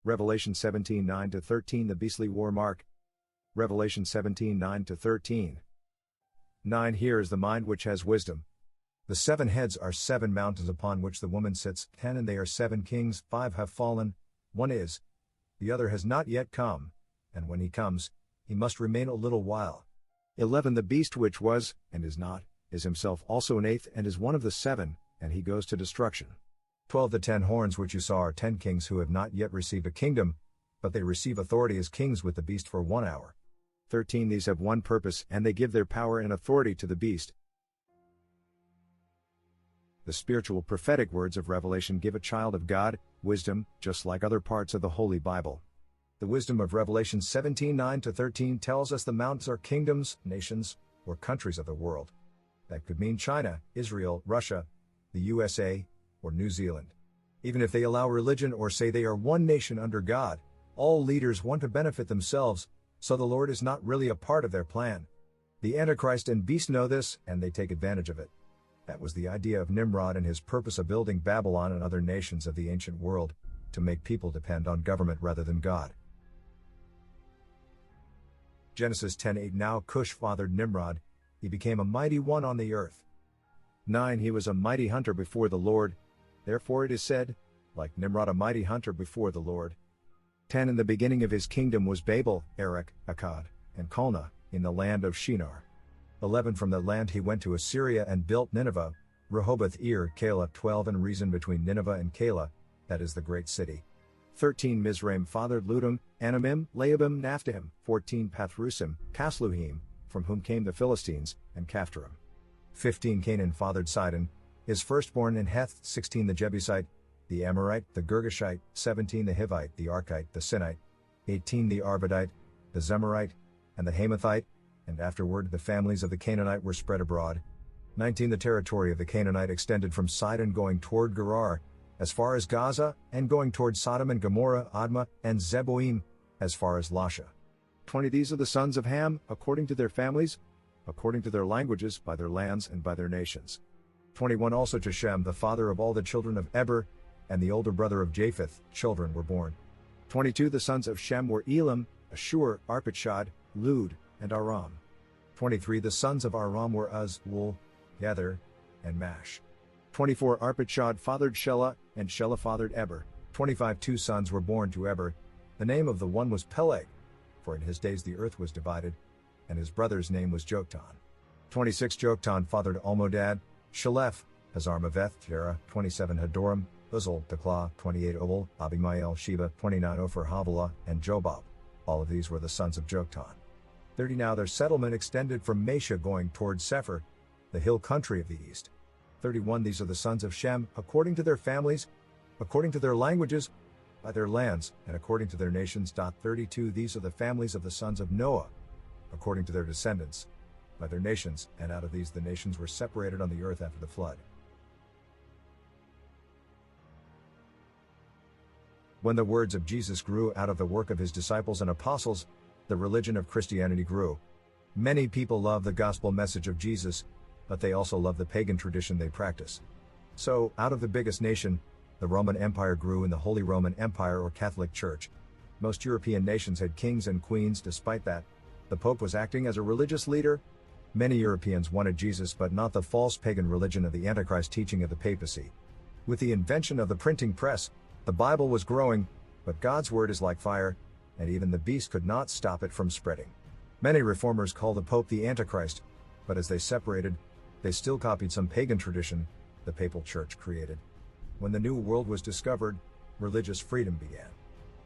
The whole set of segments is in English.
Revelation 17:9-13 The beastly war mark. Revelation 17:9-13. 9 Here is the mind which has wisdom. The 7 heads are 7 mountains upon which the woman sits, 10 and they are 7 kings, 5 have fallen, 1 is, the other has not yet come, and when he comes, he must remain a little while. 11 The beast which was, and is not, is himself also an 8th and is one of the 7, and he goes to destruction. 12 The 10 horns which you saw are 10 kings who have not yet received a kingdom, but they receive authority as kings with the beast for 1 hour. 13 These have one purpose, and they give their power and authority to the beast. The spiritual prophetic words of Revelation give a child of God wisdom, just like other parts of the Holy Bible. The wisdom of Revelation 17:9-13 tells us the mountains are kingdoms, nations, or countries of the world. That could mean China, Israel, Russia, the USA, or New Zealand. Even if they allow religion or say they are one nation under God, all leaders want to benefit themselves, so the Lord is not really a part of their plan. The Antichrist and beast know this, and they take advantage of it. That was the idea of Nimrod and his purpose of building Babylon and other nations of the ancient world, to make people depend on government rather than God. Genesis 10:8 Now Cush fathered Nimrod, he became a mighty one on the earth. 9 He was a mighty hunter before the Lord, therefore it is said, like Nimrod a mighty hunter before the Lord. 10 In the beginning of his kingdom was Babel, Erech, Akkad, and Calneh, in the land of Shinar. 11 From that land he went to Assyria and built Nineveh, Rehoboth-ir, Calah. 12 And reasoned between Nineveh and Calah, that is the great city. 13 Mizraim fathered Ludim, Anamim, Laabim, Naphtuhim. 14 Pathrusim, Casluhim, from whom came the Philistines, and Caphtorim. 15 Canaan fathered Sidon, his firstborn in Heth. 16 The Jebusite, the Amorite, the Girgashite. 17 The Hivite, the Archite, the Sinite. 18 The Arvadite, the Zemarite, and the Hamathite, and afterward the families of the Canaanite were spread abroad. 19 The territory of the Canaanite extended from Sidon going toward Gerar, as far as Gaza, and going toward Sodom and Gomorrah, Admah, and Zeboim, as far as Lasha. 20 These are the sons of Ham, according to their families, according to their languages, by their lands and by their nations. 21 Also to Shem, the father of all the children of Eber, and the older brother of Japheth, children were born. 22 The sons of Shem were Elam, Ashur, Arpachshad, Lud, and Aram. 23 The sons of Aram were Uz, Wool, Gether, and Mash. 24 Arpachshad fathered Shelah, and Shelah fathered Eber. 25 Two sons were born to Eber. The name of the one was Peleg, for in his days the earth was divided, and his brother's name was Joktan. 26 Joktan fathered Almodad, Shalef, Hazarmaveth, Terah. 27 Hadoram, Uzal, Teklah. 28 Obal, Abimael, Sheba. 29 Ophir, Havilah, and Jobab. All of these were the sons of Joktan. 30 Now their settlement extended from Mesha going toward Sephir, the hill country of the east. 31 These are the sons of Shem, according to their families, according to their languages, by their lands, and according to their nations. 32 These are the families of the sons of Noah, according to their descendants, by their nations, and out of these the nations were separated on the earth after the flood. When the words of Jesus grew out of the work of his disciples and apostles, the religion of Christianity grew. Many people love the gospel message of Jesus, but they also love the pagan tradition they practice. So, out of the biggest nation, the Roman Empire grew in the Holy Roman Empire or Catholic Church. Most European nations had kings and queens. Despite that, the Pope was acting as a religious leader. Many Europeans wanted Jesus but not the false pagan religion of the Antichrist teaching of the papacy. With the invention of the printing press, the Bible was growing, but God's word is like fire, and even the beast could not stop it from spreading. Many reformers call the Pope the Antichrist, but as they separated, they still copied some pagan tradition the papal church created. When the New World was discovered, religious freedom began.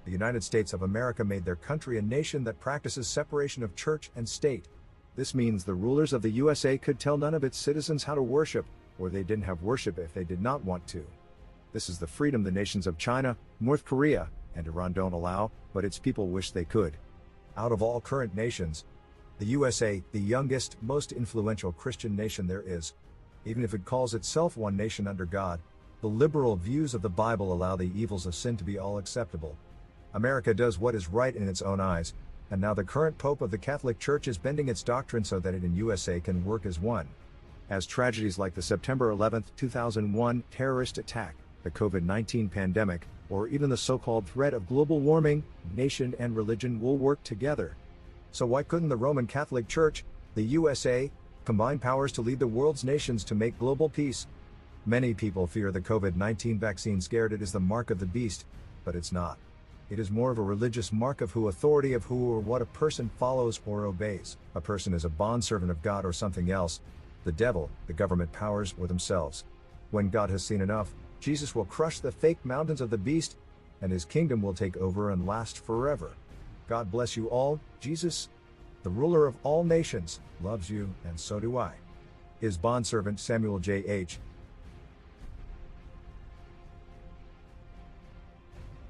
The United States of America made their country a nation that practices separation of church and state. This means the rulers of the USA could tell none of its citizens how to worship, or they didn't have worship if they did not want to. This is the freedom the nations of China, North Korea, and Iran don't allow, but its people wish they could. Out of all current nations, the USA, the youngest, most influential Christian nation there is, even if it calls itself one nation under God, the liberal views of the Bible allow the evils of sin to be all acceptable. America does what is right in its own eyes, and now the current Pope of the Catholic Church is bending its doctrine so that it in USA can work as one. As tragedies like the September 11, 2001 terrorist attack, the COVID-19 pandemic, or even the so-called threat of global warming, nation and religion will work together. So why couldn't the Roman Catholic Church, the USA, combine powers to lead the world's nations to make global peace? Many people fear the COVID-19 vaccine, scared it is the mark of the beast, but it's not. It is more of a religious mark of who authority of who or what a person follows or obeys. A person is a bondservant of God or something else, the devil, the government powers, or themselves. When God has seen enough, Jesus will crush the fake mountains of the beast, and his kingdom will take over and last forever. God bless you all. Jesus, the ruler of all nations, loves you, and so do I. His bondservant Samuel J.H.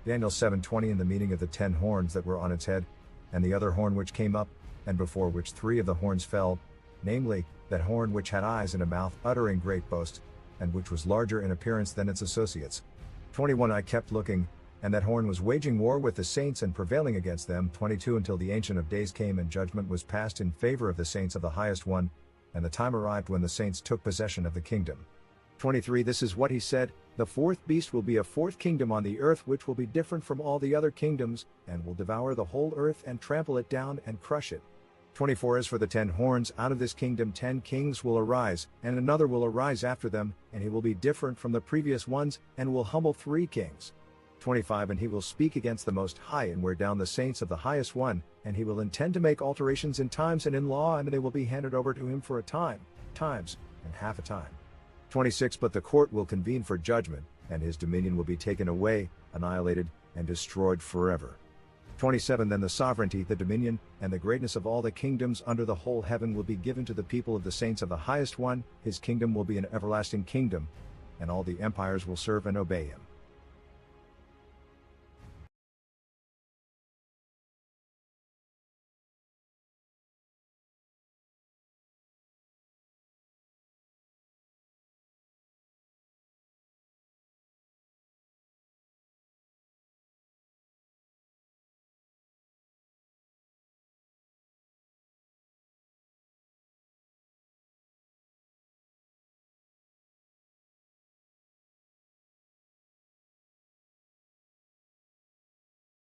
Daniel 7:20. In the meaning of the 10 horns that were on its head, and the other horn which came up, and before which 3 of the horns fell, namely, that horn which had eyes and a mouth, uttering great boast, and which was larger in appearance than its associates. 21. I kept looking, and that horn was waging war with the saints and prevailing against them. 22. Until the Ancient of Days came and judgment was passed in favor of the saints of the Highest One, and the time arrived when the saints took possession of the kingdom. 23. This is what he said: the fourth beast will be a fourth kingdom on the earth, which will be different from all the other kingdoms, and will devour the whole earth and trample it down and crush it. 24. As for the 10 horns, out of this kingdom 10 kings will arise, and another will arise after them, and he will be different from the previous ones, and will humble 3 kings. 25. And he will speak against the Most High and wear down the saints of the Highest One, and he will intend to make alterations in times and in law, and they will be handed over to him for a time, times, and half a time. 26. But the court will convene for judgment, and his dominion will be taken away, annihilated, and destroyed forever. 27. Then the sovereignty, the dominion, and the greatness of all the kingdoms under the whole heaven will be given to the people of the saints of the Highest One. His kingdom will be an everlasting kingdom, and all the empires will serve and obey him.